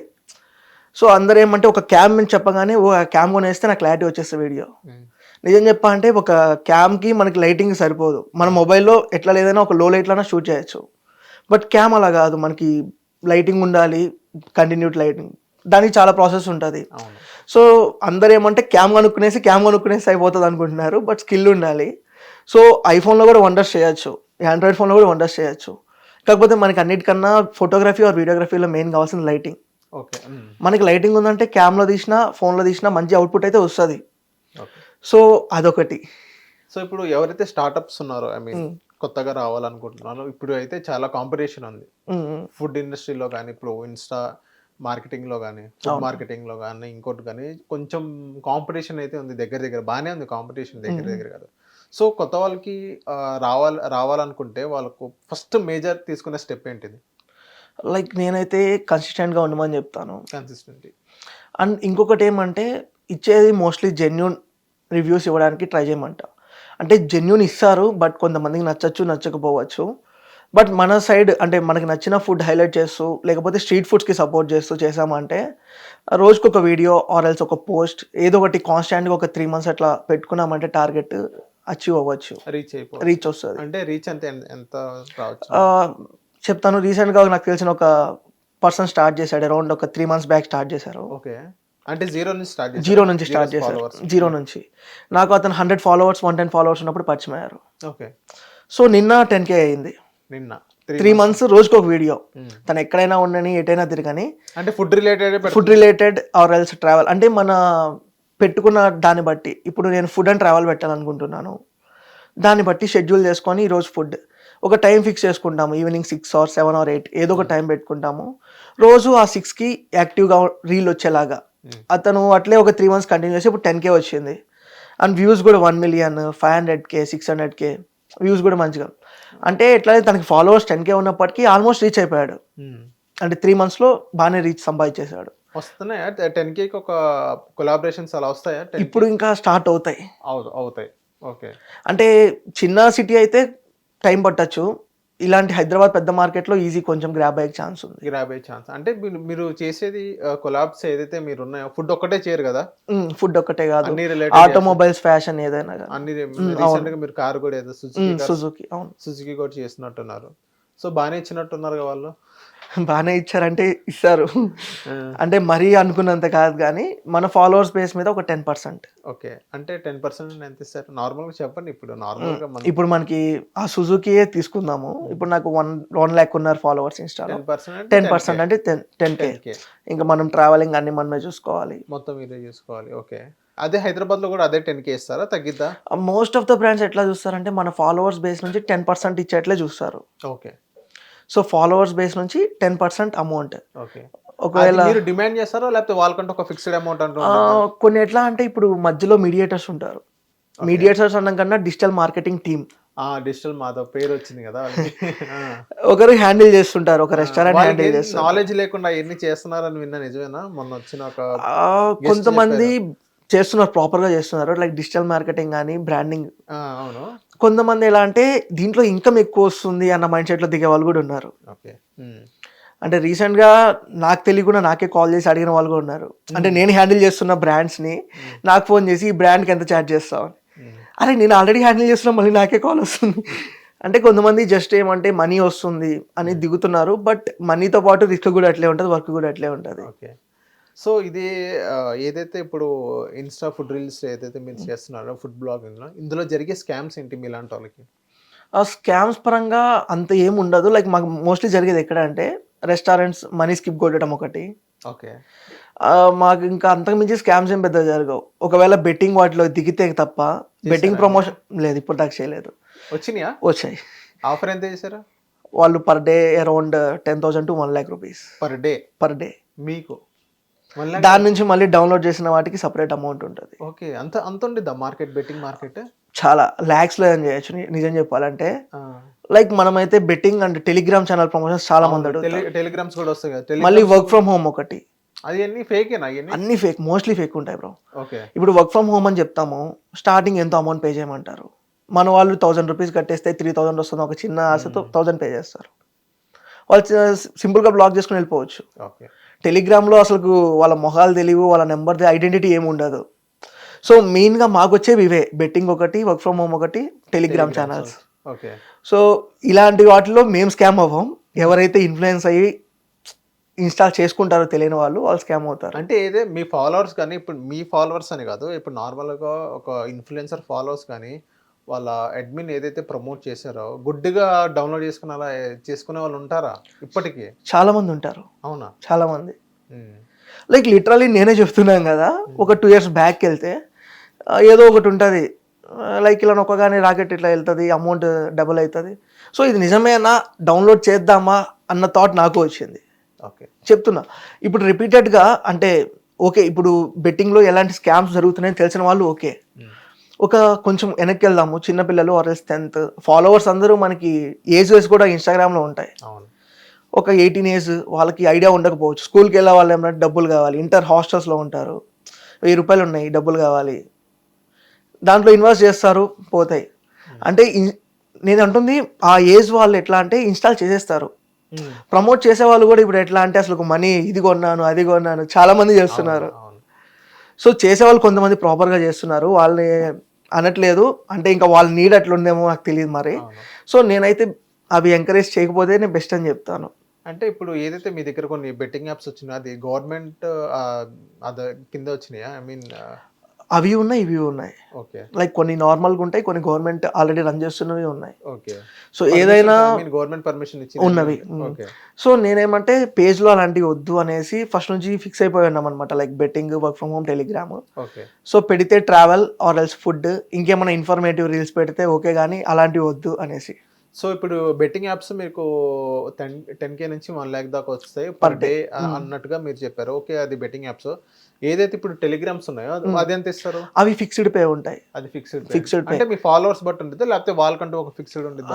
సో అందరూ ఏమంటే ఒక క్యామ్ అని చెప్పగానే ఆ క్యామ్ కొనేస్తే నాకు క్లారిటీ వచ్చేస్తుంది వీడియో. నిజం చెప్పా అంటే ఒక క్యామ్కి మనకి లైటింగ్ సరిపోదు. మన మొబైల్లో ఎట్లా లేదైనా ఒక లో లైట్లోనే షూట్ చేయొచ్చు. బట్ క్యామ్ అలా కాదు, మనకి లైటింగ్ ఉండాలి, కంటిన్యూట్ లైటింగ్, దానికి చాలా ప్రాసెస్ ఉంటుంది. సో అందరూ ఏమంటే క్యామ్ కనుక్కునేసి అయిపోతుంది అనుకుంటున్నారు. బట్ స్కిల్ ఉండాలి. సో ఐఫోన్లో కూడా వండర్స్ చేయొచ్చు, ఆండ్రాయిడ్ ఫోన్లో కూడా వండర్స్ చేయొచ్చు. కాకపోతే మనకి అన్నిటికన్నా ఫోటోగ్రఫీ ఆర్ వీడియోగ్రఫీలో మెయిన్ కావాల్సిన లైటింగ్. మనకి లైటింగ్ ఉందంటే క్యామ్లో తీసినా ఫోన్లో తీసినా మంచి అవుట్పుట్ అయితే వస్తుంది. సో అదొకటి. సో ఇప్పుడు ఎవరైతే స్టార్టప్స్ ఉన్నారో, ఐ మీన్ కొత్తగా రావాలనుకుంటున్నారో, ఇప్పుడు అయితే చాలా కాంపిటీషన్ ఉంది ఫుడ్ ఇండస్ట్రీలో కానీ, ఇప్పుడు ఇన్స్టా మార్కెటింగ్లో కానీ, ఫుడ్ మార్కెటింగ్లో కానీ, ఇంకోటి కానీ కొంచెం కాంపిటీషన్ అయితే ఉంది. దగ్గర బాగానే ఉంది కాంపిటీషన్, దగ్గర కాదు. సో కొత్త వాళ్ళకి రావాలనుకుంటే వాళ్ళకు ఫస్ట్ మేజర్ తీసుకునే స్టెప్ ఏంటిది? లైక్ నేనైతే కన్సిస్టెంట్గా ఉండమని చెప్తాను. కన్సిస్టెంట్. అండ్ ఇంకొకటి ఏమంటే ఇచ్చేది మోస్ట్లీ జెన్యూన్ రివ్యూస్ ఇవ్వడానికి ట్రై చేయమంట. అంటే జెన్యూన్ ఇస్తారు, బట్ కొంతమందికి నచ్చచ్చు, నచ్చకపోవచ్చు. బట్ మన సైడ్ అంటే మనకి నచ్చిన ఫుడ్ హైలైట్ చేస్తూ, లేకపోతే స్ట్రీట్ ఫుడ్స్కి సపోర్ట్ చేస్తూ చేసామంటే రోజుకి ఒక వీడియో ఆర్ ఎల్స్ ఒక పోస్ట్ ఏదో ఒకటి కాన్స్టాంట్గా ఒక 3 months అట్లా పెట్టుకున్నామంటే టార్గెట్ అచీవ్ అవ్వచ్చు, రీచ్ వస్తుంది. అంటే రీచ్ అంటే ఎంత రావచ్చు చెప్తాను. రీసెంట్గా నాకు తెలిసిన ఒక పర్సన్ స్టార్ట్ చేశాడు, అరౌండ్ ఒక 3 months బ్యాక్ స్టార్ట్ చేశారు. ఓకే. అంటే జీరో నుంచి స్టార్ట్ చేశారు. జీరో నుంచి నాకు అతను 100 followers 110 followers ఉన్నప్పుడు పరిచయం అయ్యారు. ఓకే. సో నిన్న 10K అయింది. నిన్న 3 months రోజుకి ఒక వీడియో. తను ఎక్కడైనా ఉండని, ఎటైనా తిరగని, అంటే food related or else travel. అంటే మన పెట్టుకున్న దాన్ని బట్టి, ఇప్పుడు నేను ఫుడ్ అండ్ ట్రావెల్ పెట్టాలనుకుంటున్నాను, దాన్ని బట్టి షెడ్యూల్ చేసుకొని ఈరోజు ఫుడ్ ఒక టైం ఫిక్స్ చేసుకుంటాము. ఈవినింగ్ 6 or 7 or 8 ఏదో ఒక టైం పెట్టుకుంటాము. రోజు ఆ 6కి యాక్టివ్గా రీల్ వచ్చేలాగా. అతను అట్లే ఒక 3 months కంటిన్యూ చేసి ఇప్పుడు 10K వచ్చింది. అండ్ వ్యూస్ కూడా 1 million, 500K, 600K వ్యూస్ కూడా మంచిగా. అంటే ఎట్లయితే తనకి ఫాలోవర్స్ 10K ఉన్నప్పటికీ ఆల్మోస్ట్ రీచ్ అయిపోయాడు. అంటే 3 monthsలో బాగానే రీచ్ సంపాదించేశాడు. వస్తున్నాయా 10K ఒక కొలాబరేషన్స్ అలా వస్తాయా? ఇప్పుడు ఇంకా స్టార్ట్ అవుతాయి. అవుతాయి. ఓకే. అంటే చిన్న సిటీ అయితే టైం పట్టచ్చు, ఇలాంటి హైదరాబాద్ పెద్ద మార్కెట్లో ఈజీ కొంచెం గ్రాబ్ అయ్యే ఛాన్స్ ఉంది. గ్రాబ్ అయ్యే ఛాన్స్ అంటే మీరు చేసేది కొలాబ్స్ ఏదైతే మీరు ఉన్నాయో ఫుడ్ ఒక్కటే చేయరు కదా, ఫుడ్ ఒక్కటే కాదు, అన్ని రిలేటెడ్ ఆటోమొబైల్స్, ఫ్యాషన్ ఏదైనా కానీ. అన్ని రీసెంట్ గా మీరు కార్ కూడా ఏదో సుజుకి, అవును, సుజుకి కూడా చేసినట్టున్నారు. సో బాగానే ఇచ్చినట్టున్నారు వాళ్ళు. బాగానే ఇచ్చారంటే ఇస్తారు, అంటే మరీ అనుకున్నంత కాదు కానీ మన ఫాలోవర్స్ బేస్ మీద ఒక 10%. ఓకే, అంటే 10% ఎంత ఇస్తారు నార్మల్గా చెప్పండి. ఇప్పుడు నార్మల్గా ఇప్పుడు మనకి ఆ సుజుకియే తీసుకుందాము, ఇప్పుడు నాకు 1 lakh ఉన్నారు ఫాలోవర్స్ ఇన్స్టాలో, 10% అంటే 10K. ఇంకా మనం ట్రావెలింగ్ అన్ని మనమే చూసుకోవాలి, మొత్తం మీరే చూసుకోవాలి. ఓకే, అదే హైదరాబాద్ లో కూడా అదే 10K ఇస్తారా, తగ్గిద్దా? మోస్ట్ ఆఫ్ ద బ్రాండ్స్ ఎట్లా చూస్తారంటే మన ఫాలోవర్స్ బేస్ నుంచి 10% ఇచ్చేట్లే చూస్తారు. ఓకే, సో ఫాలోవర్స్ బేస్ నుంచి 10% అమౌంట్. ఓకే, ఒకవేళ మీరు డిమాండ్ చేస్తారా లేకపోతే వాళ్ళకంటే ఒక ఫిక్స్డ్ అమౌంట్ అంటూ కొన్ని ఎట్లా అంటే ఇప్పుడు మధ్యలో మీడియేటర్స్ ఉంటారు, మీడియేటర్స్ అన్న కన్నా digital marketing team, digital Madhav పేరు వచ్చింది కదా ఒకరు హ్యాండిల్ చేస్తుంటారు, ఒక రెస్టారెంట్ హ్యాండిల్ చేస్తారు. నాలెడ్జ్ లేకుండా ఎన్ని చేస్తున్నారని విన్నా, నిజమేనా? మొన్న వచ్చిన ఒక కొంతమంది చేస్తున్నారు, ప్రాపర్ గా చేస్తున్నారు, లైక్ డిజిటల్ మార్కెటింగ్ కానీ బ్రాండింగ్. అవును, కొంతమంది ఎలా అంటే దీంట్లో ఇన్కమ్ ఎక్కువ వస్తుంది అన్న మైండ్ సెట్ లో దిగే వాళ్ళు కూడా ఉన్నారు. ఓకే, అంటే రీసెంట్ గా నాకు తెలియకుండా నాకే కాల్ చేసి అడిగిన వాళ్ళు కూడా ఉన్నారు. అంటే నేను హ్యాండిల్ చేస్తున్న బ్రాండ్స్ ని నాకు ఫోన్ చేసి ఈ బ్రాండ్ కి ఎంత ఛార్జ్ చేస్తావు అని. అరే నేను ఆల్రెడీ హ్యాండిల్ చేస్తున్నా, మళ్ళీ నాకే కాల్ వస్తుంది. అంటే కొంతమంది జస్ట్ ఏమంటే మనీ వస్తుంది అని దిగుతున్నారు, బట్ మనీతో పాటు రిస్క్ కూడా అట్లే ఉంటుంది, వర్క్ కూడా అట్లే ఉంటుంది. ఓకే, సో ఇది ఏదైతే ఇప్పుడు ఇన్స్టా ఫుడ్ రీల్స్ ఏదైతే మీరు చేస్తున్నారో ఫుడ్ బ్లాగింగ్లో, ఇందులో జరిగే స్కామ్స్ ఏంటి మీలాంటి వాళ్ళకి? ఆ స్కామ్స్ పరంగా అంత ఏం ఉండదు. లైక్ మాకు మోస్ట్లీ జరిగేది ఎక్కడ అంటే రెస్టారెంట్స్ మనీ స్కిప్ కొట్టడం ఒకటి. ఓకే, మాకు ఇంకా అంతకుమించి స్కామ్స్ ఏం పెద్దగా జరగవు. ఒకవేళ బెట్టింగ్ వాటిలో దిగితే తప్ప బెట్టింగ్ ప్రమోషన్ లేదు, ఇప్పుడు దాకా చేయలేదు. వచ్చినాయా? వచ్చాయి. ఆఫర్ ఎంత చేశారా వాళ్ళు? Per day around 10,000 to 1 lakh rupees per day. మీకు దాని నుంచి మళ్ళీ డౌన్లోడ్ చేసిన వాటికి సపరేట్ అమౌంట్ ఉంటుంది. ఓకే, అంత ఉండిద్దా మార్కెట్, బెట్టింగ్ మార్కెట్? చాలా ల్యాక్స్ లో ఏం చేయొచ్చు నిజం చెప్పాలంటే. లైక్ మనమైతే betting and Telegram channel promotions చాలా మంది అడుగుతారు. టెలిగ్రామ్స్ కూడా వస్తాయి కదా, మళ్ళీ వర్క్ ఫ్రమ్ హోమ్ ఒకటి, అది అన్ని ఫేకేనా? అన్ని ఫేక్, మోస్ట్లీ ఫేక్ ఉంటాయి బ్రో. ఓకే, ఇప్పుడు వర్క్ ఫ్రమ్ హోమ్ అని చెప్తాము, స్టార్టింగ్ ఎంతో అమౌంట్ పే చేయమంటారు, మన వాళ్ళు 1000 rupees కట్టేస్తే 3000 వస్తుంది, ఒక చిన్న ఆశతో 1000 పే చేస్తారు, వాళ్ళు సింపుల్ గా బ్లాక్ చేసుకుని వెళ్ళిపోవచ్చు. ఓకే, టెలిగ్రామ్లో అసలు వాళ్ళ మొహాలు తెలియవు, వాళ్ళ నెంబర్ది ఐడెంటిటీ ఏమి ఉండదు. సో మెయిన్గా మాకు వచ్చేవి ఇవే, బెట్టింగ్ ఒకటి, వర్క్ ఫ్రమ్ హోమ్ ఒకటి, టెలిగ్రామ్ ఛానల్స్. ఓకే, సో ఇలాంటి వాటిలో మేము స్కామ్ అవ్వం. ఎవరైతే ఇన్ఫ్లుయెన్స్ అయ్యి ఇన్స్టాల్ చేసుకుంటారో తెలియని వాళ్ళు స్కామ్ అవుతారు. అంటే ఏదే మీ ఫాలోవర్స్ కానీ, ఇప్పుడు మీ ఫాలోవర్స్ అని కాదు, ఇప్పుడు నార్మల్గా ఒక ఇన్ఫ్లుయెన్సర్ ఫాలోవర్స్ కానీ వాళ్ళ అడ్మిన్ ఏదైతే ప్రమోట్ చేశారో గుడ్డిగా డౌన్లోడ్ చేసుకుని అలా చేసుకునే వాళ్ళు ఉంటారా ఇప్పటికీ? చాలా మంది ఉంటారు. అవునా? చాలా మంది. లైక్ లిటరలీ నేనే చెప్తున్నాను కదా, ఒక 2 years బ్యాక్ వెళ్తే ఏదో ఒకటి ఉంటుంది, లైక్ ఇలా నొక్కగానే రాకెట్ ఇట్లా వెళ్తుంది, అమౌంట్ డబుల్ అవుతుంది. సో ఇది నిజమేనా, డౌన్లోడ్ చేద్దామా అన్న థాట్ నాకు వచ్చింది. ఓకే, చెప్తున్నా. ఇప్పుడు రిపీటెడ్గా అంటే ఓకే, ఇప్పుడు బెట్టింగ్లో ఎలాంటి స్కామ్స్ జరుగుతున్నాయని తెలిసిన వాళ్ళు ఓకే, ఒక కొంచెం వెనక్కి వెళ్దాము, చిన్నపిల్లలు ఆర్ఎల్స్ 10th ఫాలోవర్స్ అందరూ మనకి ఏజ్ వైస్ కూడా ఇన్స్టాగ్రామ్లో ఉంటాయి. ఒక 18 years వాళ్ళకి ఐడియా ఉండకపోవచ్చు, స్కూల్కి వెళ్ళే వాళ్ళు ఏమన్నా డబ్బులు కావాలి, ఇంటర్ హాస్టల్స్లో ఉంటారు, 1000 రూపాయలు ఉన్నాయి డబ్బులు కావాలి, దాంట్లో ఇన్వెస్ట్ చేస్తారు, పోతాయి. అంటే నేను అంటుంది ఆ ఏజ్ వాళ్ళు ఎట్లా అంటే ఇన్స్టాల్ చేసేస్తారు. ప్రమోట్ చేసే వాళ్ళు కూడా ఇప్పుడు ఎట్లా అంటే అసలు మనీ ఇది కొన్నాను అది కొన్నాను చాలా మంది చేస్తున్నారు. సో చేసేవాళ్ళు కొంతమంది ప్రాపర్గా చేస్తున్నారు, వాళ్ళని అనట్లేదు, అంటే ఇంకా వాళ్ళ నీడ్ అట్లుందేమో నాకు తెలియదు మరి. సో నేనైతే అవి ఎంకరేజ్ చేయకపోతే నేను బెస్ట్ అని చెప్తాను. అంటే ఇప్పుడు ఏదైతే మీ దగ్గర కొన్ని బెట్టింగ్ యాప్స్ వచ్చినాయో అది గవర్నమెంట్ అది కింద వచ్చినాయా? ఐ మీన్ అవి ఉన్నాయి, ఇవి ఉన్నాయి. ఓకే, లైక్ కొన్ని నార్మల్గా ఉంటాయి, కొన్ని గవర్నమెంట్ ఆల్రెడీ రన్ చేస్తున్నవి ఉన్నాయి. ఓకే, సో ఏదైనా గవర్నమెంట్ పర్మిషన్ ఇచ్చి ఉన్నవి. సో నేనేమంటే పేజ్లో అలాంటివి వద్దు అనేసి ఫస్ట్ నుంచి ఫిక్స్ అయిపోయి ఉన్నాం అనమాట, like betting, work from home, Telegram. Okay, so పెడితే ట్రావెల్ ఆర్ ఎల్స్ ఫుడ్, ఇంకేమైనా ఇన్ఫర్మేటివ్ రీల్స్ పెడితే ఓకే, కానీ అలాంటివి వద్దు అనేసి. సో ఇప్పుడు బెట్టింగ్ యాప్స్ మీకు 10K నుంచి 1 lakh దాకా వస్తాయి పర్ డే అన్నట్టుగా మీరు చెప్పారు. ఓకే, అది బెట్టింగ్ యాప్స్. ఏదైతే ఇప్పుడు టెలిగ్రామ్స్ ఉన్నాయో అది ఎంత ఇస్తారు? అవి ఫిక్స్డ్ పే ఉంటాయి. అది ఫిక్స్డ్ పే అంటే మీ ఫాలోవర్స్ బట్టి ఉంటుంది, లేకపోతే వాళ్ళకంటూ ఒక ఫిక్స్డ్ ఉంటుంది?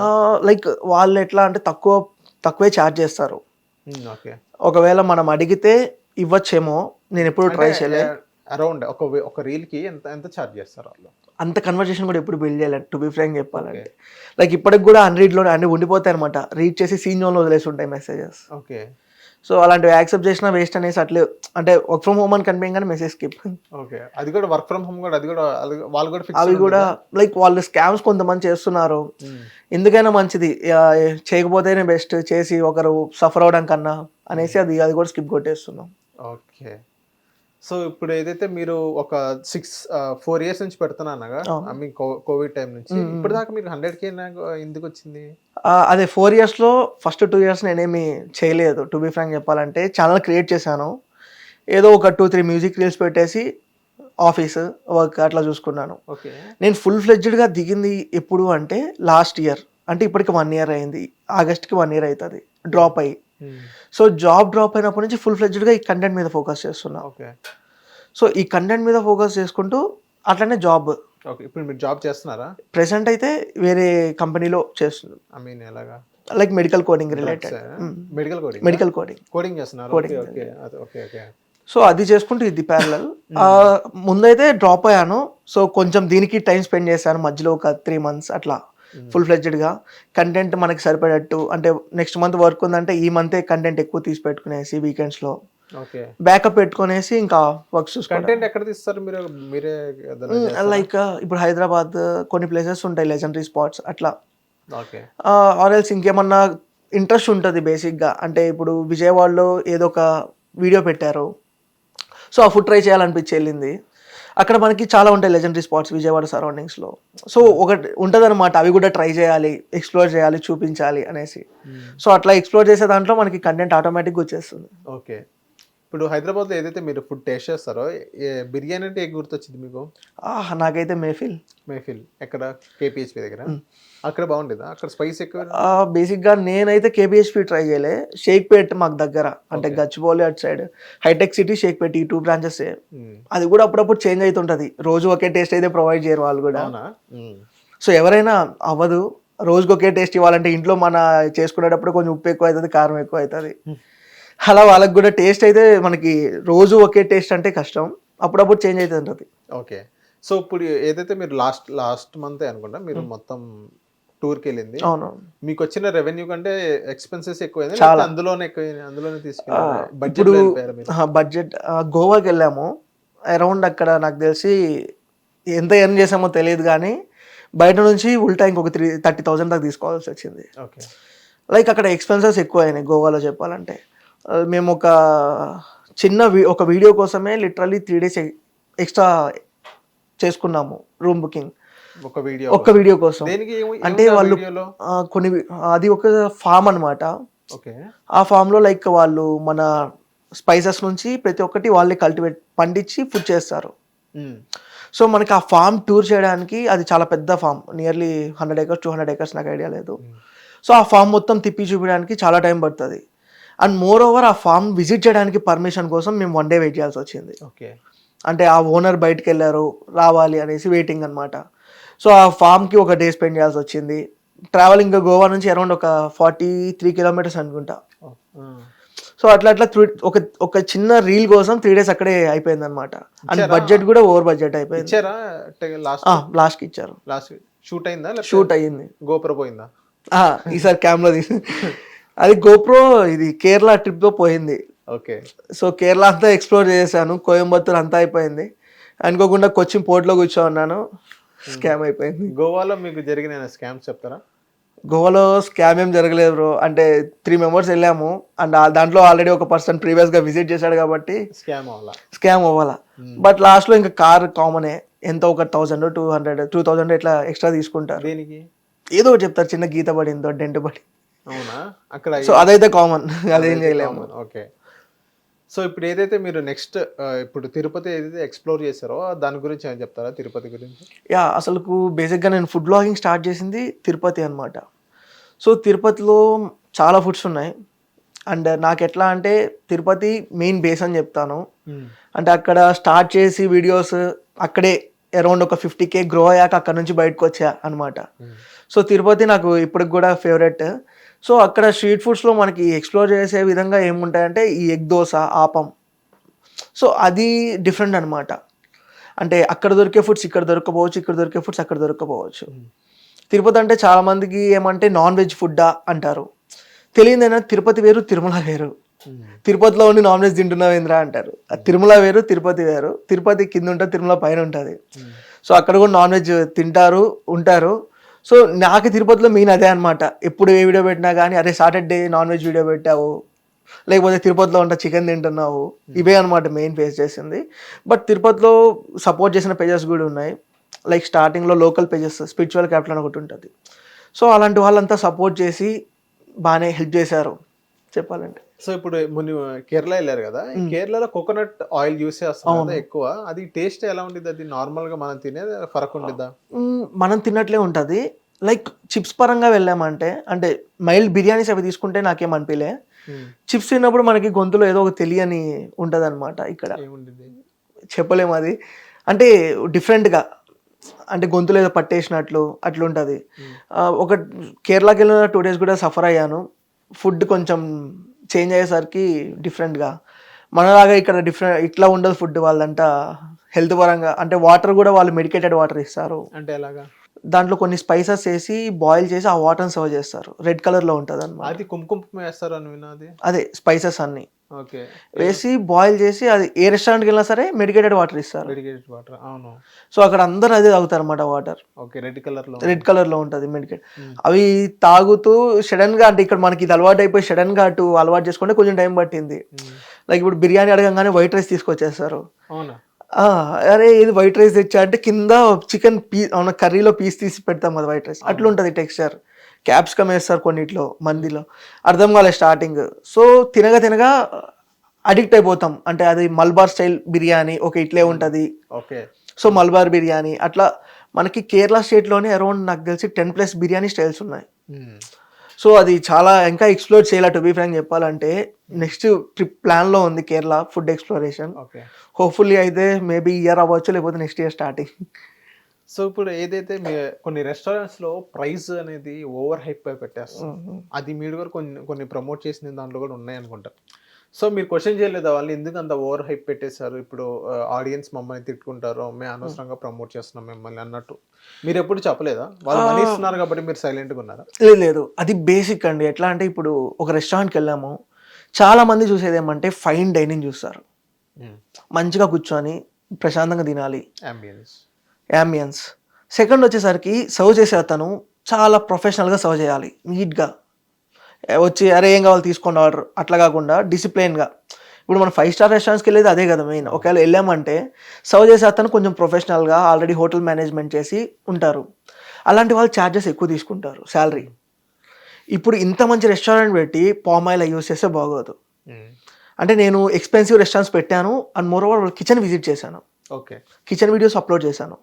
లైక్ వాళ్ళు ఎట్లా అంటే తక్కువే ఛార్జ్ చేస్తారు. ఓకే, ఒకవేళ మనం అడిగితే ఇవ్వచ్చేమో, నేను ఎప్పుడు ట్రై చేయలేదు. అరౌండ్ ఒక రీల్కి ఎంత ఎంత ఛార్జ్ చేస్తారు వాళ్ళు? అంత కన్వర్జేషన్ కూడా ఎప్పుడు బిల్డ్ చేయాలి టు బి ఫ్రాంక్ చెప్పాలంటే. లైక్ ఇప్పటికి కూడా అన్రీడ్లో అన్ని ఉండిపోతాయి అనమాట, రీడ్ చేసి సీన్ జోన్లో వదిలేసి ఉంటాయి మెసేజెస్. ఓకే. సో అలాంటివి యాక్సెప్ట్ చేసినా వేస్ట్ అనేసి అట్లే, అంటే వర్క్ ఫ్రమ్ హోమ్ అని కనిపించగానే మెసేజ్ స్కిప్. ఓకే. అది కూడా వర్క్ ఫ్రమ్ హోమ్ కూడా, అది కూడా వాళ్ళు కూడా ఫిక్స్. అవి కూడా లైక్ వాళ్ళు స్కామ్స్ కొంతమంది చేస్తున్నారు. ఎందుకైనా మంచిది చేయకపోతేనే బెస్ట్, చేసి ఒకరు సఫర్ అవడం కన్నా అనేసి అది కూడా స్కిప్ కొట్టేస్తున్నాం. ఓకే. సో ఇప్పుడు ఏదైతే మీరు ఒక 4 years నుంచి పెడుతున్నానగా, ఐ మీన్ కోవిడ్ టైం నుంచి ఇప్పటిదాకా మీకు 100K ఎందుకు వచ్చింది? అదే 4 yearsలో ఫస్ట్ 2 years నేనేమి చేయలేదు టు బి ఫ్రాంక్ చెప్పాలంటే. ఛానల్ క్రియేట్ చేశాను, ఏదో ఒక 2-3 మ్యూజిక్ రీల్స్ పెట్టేసి ఆఫీస్ వర్క్ అట్లా చూసుకున్నాను. ఓకే. నేను ఫుల్ ఫ్లెడ్జ్డ్గా దిగింది ఎప్పుడు అంటే లాస్ట్ ఇయర్, అంటే ఇప్పటికి 1 year అయింది, ఆగస్ట్కి 1 year అవుతుంది డ్రాప్ అయ్యి. సో జాబ్ డ్రాప్ అయినప్పటి నుంచి ఫుల్ ఫ్లెడ్జ్డ్గా ఈ కంటెంట్ మీద ఫోకస్ చేస్తున్నా. ఓకే. సో ఈ కంటెంట్ మీద ఫోకస్ చేసుకుంటూ అట్లనే జాబ్. ఓకే. ఇప్పుడు మీరు జాబ్ చేస్తున్నారా? ప్రెసెంట్ అయితే వేరే కంపెనీలో చేస్తున్నాను. ఐ మీన్ ఎలాగా? Like medical coding related. Medical coding చేస్తున్నారు. ఓకే. ఓకే. సో అది చేసుకుంటూ ఇది ప్యారలల్. ముందైతే డ్రాప్ అయ్యాను, సో కొంచెం దీనికి టైం స్పెండ్ చేశాను మధ్యలో ఒక 3 months అట్లా ఫుల్ ఫ్లెడ్జ్డ్గా. కంటెంట్ మనకి సరిపడట్టు, అంటే నెక్స్ట్ మంత్ వర్క్ ఉందంటే ఈ మంతే కంటెంట్ ఎక్కువ తీసి పెట్టుకునేసి వీకెండ్స్లో ఓకే. బ్యాకప్ పెట్టుకునేసి ఇంకా వర్క్ చూసుకుంటాను. కంటెంట్ ఎక్కడ తీస్తారు మీరు? మీరే లైక్ ఇప్పుడు హైదరాబాద్ కొన్ని ప్లేసెస్ ఉంటాయి లెజెండరీ స్పాట్స్ అట్లా. ఓకే. ఆర్ఎల్స్ ఇంకేమన్నా ఇంట్రెస్ట్ ఉంటుంది బేసిక్గా, అంటే ఇప్పుడు విజయవాడలో ఏదో ఒక వీడియో పెట్టారు, సో ఆ ఫుడ్ ట్రై చేయాలనిపించి వెళ్ళింది. అక్కడ మనకి చాలా ఉంటాయి లెజెండరీ స్పాట్స్ విజయవాడ సరౌండింగ్స్లో. సో ఒకటి ఉంటుంది అనమాట, అవి కూడా ట్రై చేయాలి, ఎక్స్ప్లోర్ చేయాలి, చూపించాలి అనేసి. సో అట్లా ఎక్స్ప్లోర్ చేసే దాంట్లో మనకి కంటెంట్ ఆటోమేటిక్గా వచ్చేస్తుంది. ఓకే. ఇప్పుడు హైదరాబాద్లో ఏదైతే మీరు ఫుడ్ టేస్ట్ చేస్తారో, బిర్యానీ అంటే ఏ గుర్తొచ్చింది మీకు? నాకైతే మేఫిల్ ఎక్కడ? కేపీహెచ్పీ దగ్గర. అక్కడ బాగుండేదా? అక్కడ స్పైస్ ఎక్కువ? బేసిక్గా నేనైతే కేపీహెచ్పీ ట్రై చేయలే, షేక్పేట్ మాకు దగ్గర, అంటే గచ్చిబౌలి అటు సైడ్ హైటెక్ సిటీ, షేక్పేట్, ఈ 2 branches. అది కూడా అప్పుడప్పుడు చేంజ్ అవుతుంటుంది, రోజు ఒకే టేస్ట్ అయితే ప్రొవైడ్ చేయరు వాళ్ళు కూడా. సో ఎవరైనా అవ్వదు రోజుకి ఒకే టేస్ట్ ఇవ్వాలంటే, ఇంట్లో మన చేసుకునేటప్పుడు కొంచెం ఉప్పు ఎక్కువ అవుతుంది, కారం ఎక్కువ అవుతుంది. అలా వాళ్ళకి కూడా టేస్ట్ అయితే మనకి రోజు ఒకే టేస్ట్ అంటే కష్టం, అప్పుడప్పుడు చేంజ్ అవుతుంది ఉంటుంది. ఓకే. సో ఇప్పుడు ఏదైతే మీరు లాస్ట్ మంత్ అనుకుంటా మీరు మొత్తం టూర్కి వెళ్ళింది, అవును, మీకు వచ్చిన రెవెన్యూ కంటే ఎక్స్పెన్సెస్ ఎక్కువైంది? చాలా. అందులోనే తీసుకెళ్ళారు. బడ్జెట్ గోవాకి వెళ్ళాము. అరౌండ్ అక్కడ నాకు తెలిసి ఎంత ఎర్న్ చేసామో తెలియదు కానీ బయట నుంచి ఉల్టా ఇంకొక 30,000 దాకా తీసుకోవాల్సి వచ్చింది. ఓకే. లైక్ అక్కడ ఎక్స్పెన్సెస్ ఎక్కువ అయినాయి గోవాలో చెప్పాలంటే. మేము ఒక వీడియో కోసమే లిటరల్లీ 3 days ఎక్స్ట్రా చేసుకున్నాము రూమ్ బుకింగ్, ఒక్క వీడియో కోసం. అంటే వాళ్ళు అది ఒక ఫామ్ అనమాట. ఆ ఫామ్లో లైక్ వాళ్ళు మన స్పైసెస్ నుంచి ప్రతి ఒక్కటి వాళ్ళే కల్టివేట్ పండించి ఫుడ్ చేస్తారు. సో మనకి ఆ ఫామ్ టూర్ చేయడానికి, అది చాలా పెద్ద ఫామ్, నియర్లీ 100 acres 200 acres, నాకు ఐడియా లేదు. సో ఆ ఫామ్ మొత్తం తిప్పి చూపించడానికి చాలా టైం పడుతుంది. అండ్ మోర్ ఓవర్ ఆ ఫామ్ విజిట్ చేయడానికి పర్మిషన్ కోసం మేము 1 day వెయిట్ చేయాల్సి వచ్చింది. ఓకే. అంటే ఆ ఓనర్ బయటకు వెళ్ళారు, రావాలి అనేసి వెయిటింగ్ అనమాట. సో ఆ ఫామ్కి ఒక డే స్పెండ్ చేయాల్సి వచ్చింది. ట్రావెలింగ్ గోవా నుంచి అరౌండ్ ఒక 43 kilometers అనుకుంటా. సో అట్లా ఒక చిన్న రీల్ కోసం 3 days అక్కడే అయిపోయింది అనమాట. అండ్ బడ్జెట్ కూడా ఓవర్ బడ్జెట్ అయిపోయింది. లాస్ట్కి ఇచ్చారు. షూట్ అయిందా? షూట్ అయ్యింది. గోప్రో పోయిందా? ఈసారి కెమెరా తీసి అది గోప్రో ఇది కేరళ ట్రిప్తో పోయింది. ఓకే. సో కేరళ అంతా ఎక్స్ప్లోర్ చేశాను, కోయంబత్తూర్ అంతా అయిపోయింది. అనుకోకుండా కొచ్చిన్ పోర్ట్లో కూర్చోన్నాను, స్కామ్ అయిపోయింది. గోవాలో మీకు జరిగిన స్కామ్స్ చెప్తారా? గోవాలో స్కామ్ ఏం జరగలేదు బ్రో. అంటే 3 members వెళ్ళాము, అండ్ దాంట్లో ఆల్రెడీ ఒక పర్సన్ ప్రీవియస్గా విజిట్ చేశాడు కాబట్టి స్కామ్ అవ్వాలా. బట్ లాస్ట్లో ఇంకా కార్ కామనే, ఎంతో ఒక 1,000 200 2,000 ఇట్లా ఎక్స్ట్రా తీసుకుంటారు. దేనికి? ఏదో చెప్తారు, చిన్న గీత పడిందో డెంట్ పడి. అవునా? అక్కడ సో అదైతే కామన్, అదేం చేయలేము. ఓకే. సో ఇప్పుడు ఏదైతే మీరు నెక్స్ట్ ఇప్పుడు తిరుపతి ఏదైతే ఎక్స్ప్లోర్ చేశారో దాని గురించి ఏమైనా చెప్తారా? తిరుపతి గురించి. అసలుకు బేసిక్గా నేను ఫుడ్ బ్లాగింగ్ స్టార్ట్ చేసింది తిరుపతి అనమాట. సో తిరుపతిలో చాలా ఫుడ్స్ ఉన్నాయి. అండ్ నాకు ఎట్లా అంటే తిరుపతి మెయిన్ బేస్ అని చెప్తాను. అంటే అక్కడ స్టార్ట్ చేసి వీడియోస్ అక్కడే అరౌండ్ ఒక 50K గ్రో అయ్యాక అక్కడ నుంచి బయటకు వచ్చా అనమాట. సో తిరుపతి నాకు ఇప్పటికి కూడా ఫేవరెట్. సో అక్కడ స్ట్రీట్ ఫుడ్స్లో మనకి ఎక్స్ప్లోర్ చేసే విధంగా ఏముంటాయంటే ఈ ఎగ్ దోశ, ఆపం. సో అది డిఫరెంట్ అనమాట. అంటే అక్కడ దొరికే ఫుడ్స్ ఇక్కడ దొరకపోవచ్చు, ఇక్కడ దొరికే ఫుడ్స్ అక్కడ దొరకపోవచ్చు. తిరుపతి అంటే చాలామందికి ఏమంటే నాన్ వెజ్ ఫుడ్డా అంటారు. తెలియదు ఏంటంటే తిరుపతి వేరు, తిరుమల వేరు. తిరుపతిలో ఉండి నాన్ వెజ్ తింటున్నావు ఏంద్రా అంటారు. తిరుమల వేరు, తిరుపతి వేరు. తిరుపతి కింద ఉంటుంది, తిరుమల పైన ఉంటుంది. సో అక్కడ కూడా నాన్ వెజ్ తింటారు, ఉంటారు. సో నాకు తిరుపతిలో మెయిన్ అదే అనమాట. ఎప్పుడు ఏ వీడియో పెట్టినా కానీ అరే సాటర్డే నాన్ వెజ్ వీడియో పెట్టావు, లేకపోతే తిరుపతిలో ఉంటా చికెన్ తింటున్నావు, ఇవే అనమాట మెయిన్ ఫేస్ చేసింది. బట్ తిరుపతిలో సపోర్ట్ చేసిన పేజెస్ కూడా ఉన్నాయి. లైక్ స్టార్టింగ్లో లోకల్ పేజెస్, స్పిరిచువల్ క్యాపిటల్ అని ఒకటి ఉంటుంది. సో అలాంటి వాళ్ళంతా సపోర్ట్ చేసి బాగానే హెల్ప్ చేశారు చెప్పాలంటే. సో ఇప్పుడు మొన్న కేరళ వెళ్ళారు కదా, ఈ కేరళలో కోకోనట్ ఆయిల్ యూస్ చేస్తాం కదా ఎక్కువ. అది టేస్ట్ ఎలా ఉంటుంది? అది నార్మల్ గా మనం తినే ఫరక్ ఉంటుందా? మనం తిన్నట్లే ఉంటుంది. లైక్ చిప్స్ పరంగా వెళ్ళామంటే, అంటే మైల్డ్ బిర్యానీస్ అవి తీసుకుంటే నాకేం అనిపించలే. చిప్స్ తిన్నప్పుడు మనకి గొంతులో ఏదో ఒక తెలియని ఉంటుంది అనమాట. ఇక్కడ చెప్పలేము అది, అంటే డిఫరెంట్గా, అంటే గొంతులో ఏదో పట్టేసినట్లు అట్లుంటుంది. ఒక కేరళకి వెళ్ళిన 2 days కూడా సఫర్ అయ్యాను. ఫుడ్ కొంచెం చేంజ్ అయ్యేసరికి డిఫరెంట్గా, మనలాగా ఇక్కడ ఇట్లా ఉండదు ఫుడ్ వాళ్ళంతా హెల్త్ పరంగా. అంటే వాటర్ కూడా వాళ్ళు మెడికేటెడ్ వాటర్ ఇస్తారు. అంటే ఎలాగా? దాంట్లో కొన్ని స్పైసెస్ వేసి బాయిల్ చేసి ఆ వాటర్ని సర్వ్ చేస్తారు. రెడ్ కలర్లో ఉంటుంది అనమాట. అది కుంకుమ వేస్తారు అని విన్నది. అదే స్పైసెస్ అన్ని ఓకే వేసి బాయిల్ చేసి, అది ఏ రెస్టారెంట్కి వెళ్ళినా సరే మెడికేటెడ్ వాటర్ ఇస్తారు. మెడికేటెడ్ వాటర్, అవును. సో అక్కడ అందరూ అదే తాగుతారు అనమాట వాటర్. ఓకే, రెడ్ కలర్ లో ఉంటుంది మెడికేట్. అవి తాగుతూ సడన్ గా, అంటే ఇక్కడ మనకి ఇది అలవాటు అయిపోయి సడన్ గా అటు అలవాటు చేసుకుంటే కొంచెం టైం పట్టింది. లైక్ ఇప్పుడు బిర్యానీ అడగంగానే వైట్ రైస్ తీసుకొచ్చేస్తారు. అవునా? అరే ఇది వైట్ రైస్ తెచ్చా అంటే కింద చికెన్ కర్రీలో పీస్ తీసి పెడతాం కదా వైట్ రైస్, అట్లుంటది టెక్స్చర్. క్యాప్సికమ్ వేస్తారు కొన్నిట్లో, మందిలో అర్థం కాలే స్టార్టింగ్. సో తినగా అడిక్ట్ అయిపోతాం. అంటే అది మల్బార్ స్టైల్ బిర్యానీ, ఓకే ఇట్లే ఉంటుంది. ఓకే, సో మల్బార్ బిర్యానీ అట్లా మనకి కేరళ స్టేట్లోనే అరౌండ్ నాకు తెలిసి 10+ బిర్యానీ స్టైల్స్ ఉన్నాయి. సో అది చాలా ఇంకా ఎక్స్ప్లోర్ చేయాలి. టు బీ ఫ్రాంక్ చెప్పాలంటే నెక్స్ట్ ట్రిప్ ప్లాన్లో ఉంది కేరళ ఫుడ్ ఎక్స్ప్లోరేషన్. హోప్ఫుల్లీ అయితే మేబీ ఇయర్ అవ్వచ్చు, లేకపోతే నెక్స్ట్ ఇయర్ స్టార్టింగ్. సో ఇప్పుడు ఏదైతే కొన్ని రెస్టారెంట్స్ లో ప్రైస్ అనేది ఓవర్ హైప్ అయి పెట్టేస్తాం, అది మీరు కూడా కొన్ని ప్రమోట్ చేసిన దాంట్లో కూడా ఉన్నాయి అనుకుంటారు. సో మీరు క్వశ్చన్ చేయలేదా వాళ్ళు ఎందుకు అంత ఓవర్ హైప్ పెట్టేశారు? ఇప్పుడు ఆడియన్స్ మమ్మల్ని తిట్టుకుంటారు, మేము అనవసరంగా ప్రమోట్ చేస్తున్నాం మిమ్మల్ని అన్నట్టు మీరు ఎప్పుడు చెప్పలేదా? వాళ్ళు మనీ ఇస్తున్నారు కాబట్టి మీరు సైలెంట్గా ఉన్నారా? లేదు, అది బేసిక్ అండి. ఎట్లా అంటే ఇప్పుడు ఒక రెస్టారెంట్కి వెళ్ళాము, చాలా మంది చూసేది ఏమంటే ఫైన్ డైనింగ్ చూస్తారు. మంచిగా కూర్చొని ప్రశాంతంగా తినాలి, యాంబియన్స్. సెకండ్ వచ్చేసరికి సర్వ్ చేసే అతను చాలా ప్రొఫెషనల్గా సర్వ్ చేయాలి, నీట్గా వచ్చి అరే ఏం కావాలి తీసుకోండి ఆర్డర్, అట్లా కాకుండా డిసిప్లైన్గా. ఇప్పుడు మనం 5 star రెస్టారెంట్స్కి వెళ్ళేది అదే కదా మెయిన్. ఒకవేళ వెళ్ళామంటే సర్వ్ చేసే అతను కొంచెం ప్రొఫెషనల్గా ఆల్రెడీ హోటల్ మేనేజ్మెంట్ చేసి ఉంటారు. అలాంటి వాళ్ళు ఛార్జెస్ ఎక్కువ తీసుకుంటారు శాలరీ. ఇప్పుడు ఇంత మంచి రెస్టారెంట్ పెట్టి పామ్ ఆయిల్ యూస్ చేస్తే బాగోదు. అంటే నేను ఎక్స్పెన్సివ్ రెస్టారెంట్స్ పెట్టాను and more over kitchen visit చేశాను, కిచెన్ వీడియోస్ అప్లోడ్ చేశాను.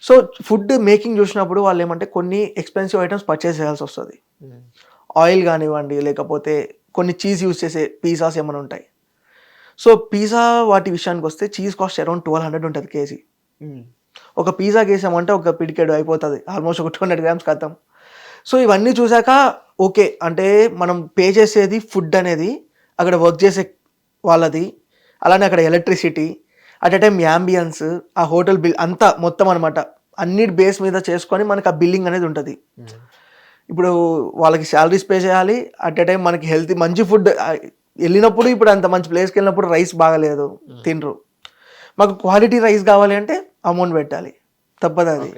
సో ఫుడ్ మేకింగ్ చూసినప్పుడు వాళ్ళు ఏమంటే కొన్ని ఎక్స్పెన్సివ్ ఐటమ్స్ పర్చేస్ చేయాల్సి వస్తుంది. ఆయిల్ కానివ్వండి, లేకపోతే కొన్ని చీజ్ యూస్ చేసే పిజ్జాస్ ఏమైనా ఉంటాయి. సో పిజ్జా వాటి విషయానికి వస్తే చీజ్ కాస్ట్ అరౌండ్ 1200 ఉంటుంది కేజీ. ఒక పిజ్జా వేసామంటే ఒక పిడికెడు అయిపోతుంది, ఆల్మోస్ట్ ఒక 200 grams ఖతం. సో ఇవన్నీ చూసాక ఓకే, అంటే మనం పే చేసేది ఫుడ్ అనేది అక్కడ వర్క్ చేసే వాళ్ళది, అలానే అక్కడ electricity, at a time ambience, ఆ హోటల్ బిల్ అంతా మొత్తం అనమాట అన్నిటి బేస్ మీద చేసుకొని మనకి ఆ బిల్లింగ్ అనేది ఉంటుంది. ఇప్పుడు వాళ్ళకి శాలరీస్ పే చేయాలి, అట్ ఎ టైం మనకి హెల్తీ మంచి ఫుడ్ వెళ్ళినప్పుడు. ఇప్పుడు అంత మంచి ప్లేస్కి వెళ్ళినప్పుడు రైస్ బాగలేదు తినరు, మాకు క్వాలిటీ రైస్ కావాలి అంటే అమౌంట్ పెట్టాలి, తప్పదు అది.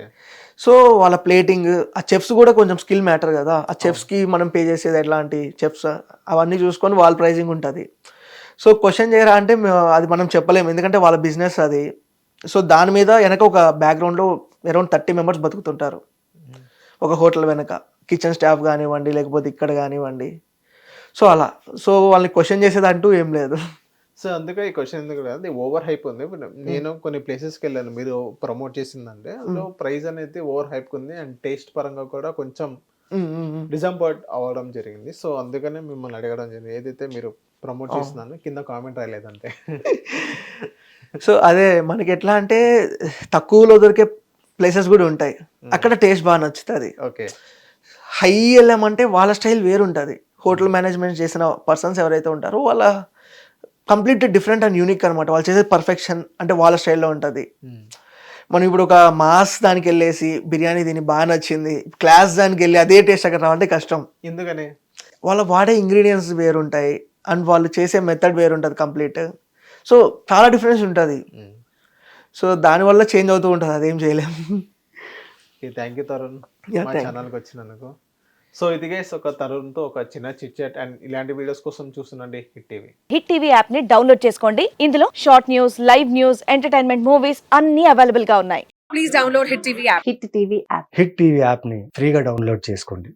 సో వాళ్ళ ప్లేటింగ్, ఆ చెఫ్స్ కూడా కొంచెం స్కిల్ మ్యాటర్ కదా. ఆ చెఫ్స్కి మనం పే చేసేది ఎట్లాంటి చెఫ్స్ అవన్నీ చూసుకొని వాళ్ళ ప్రైజింగ్ ఉంటుంది. సో క్వశ్చన్ చేయరా అంటే అది మనం చెప్పలేము, ఎందుకంటే వాళ్ళ బిజినెస్ అది. సో దాని మీద వెనక ఒక బ్యాక్గ్రౌండ్లో అరౌండ్ 30 members బతుకుతుంటారు ఒక హోటల్ వెనక, కిచెన్ స్టాఫ్ కానివ్వండి, లేకపోతే ఇక్కడ కానివ్వండి. సో అలా, సో వాళ్ళని క్వశ్చన్ చేసేది అంటూ ఏం లేదు. సో అందుకే ఈ క్వశ్చన్ ఎందుకు అది ఓవర్ హైప్ ఉంది. నేను కొన్ని ప్లేసెస్కి వెళ్ళాను మీరు ప్రమోట్ చేసిందంటే, అందులో ప్రైస్ అనేది ఓవర్ హైప్ ఉంది అండ్ టేస్ట్ పరంగా కూడా కొంచెం డిసప్పాయింట్ అవ్వడం జరిగింది. సో అందుకనే మిమ్మల్ని అడగడం జరిగింది, ఏదైతే మీరు ప్రమోట్ చేస్తున్నాను కింద కామెంట్ రాయలేదంటే. సో అదే మనకి ఎట్లా అంటే తక్కువలో దొరికే ప్లేసెస్ కూడా ఉంటాయి, అక్కడ టేస్ట్ బాగా నచ్చుతుంది. ఓకే, హై వెళ్ళామంటే వాళ్ళ స్టైల్ వేరు ఉంటుంది. హోటల్ మేనేజ్మెంట్ చేసిన పర్సన్స్ ఎవరైతే ఉంటారో వాళ్ళ కంప్లీట్ డిఫరెంట్ అండ్ యూనిక్ అనమాట. వాళ్ళు చేసే పర్ఫెక్షన్ అంటే వాళ్ళ స్టైల్లో ఉంటుంది. మనం ఇప్పుడు ఒక మాస్ దానికి వెళ్ళేసి బిర్యానీ తిని బాగా నచ్చింది, క్లాస్ దానికి వెళ్ళి అదే టేస్ట్ అక్కడ రావాలంటే కష్టం. ఎందుకని? వాళ్ళు వాడే ఇంగ్రీడియంట్స్ వేరుంటాయి అండ్ వాళ్ళు చేసే మెథడ్ వేరుంటుంది కంప్లీట్. సో చాలా డిఫరెన్స్ ఉంటుంది. సో దానివల్ల చేంజ్ అవుతూ ఉంటుంది, అదేం చేయలేము. థ్యాంక్ యూ తరుణ్ Yeah, మా thank you. ఛానల్కి వచ్చినందుకు. సో ఇది గైస్ ఒక తరుణ్తో ఒక చిన్న చిట్ చాట్, అండ్ ఇలాంటి వీడియోస్ కోసం చూస్తుండండి Hit TV. Hit TV app ని డౌన్లోడ్ చేసుకోండి. ఇందులో short news, live news, entertainment movies అన్ని అవైలబుల్ గా ఉన్నాయి. please download Hit TV app. Hit TV app Hit TV యాప్ని ఫ్రీగా డౌన్లోడ్ చేసుకోండి.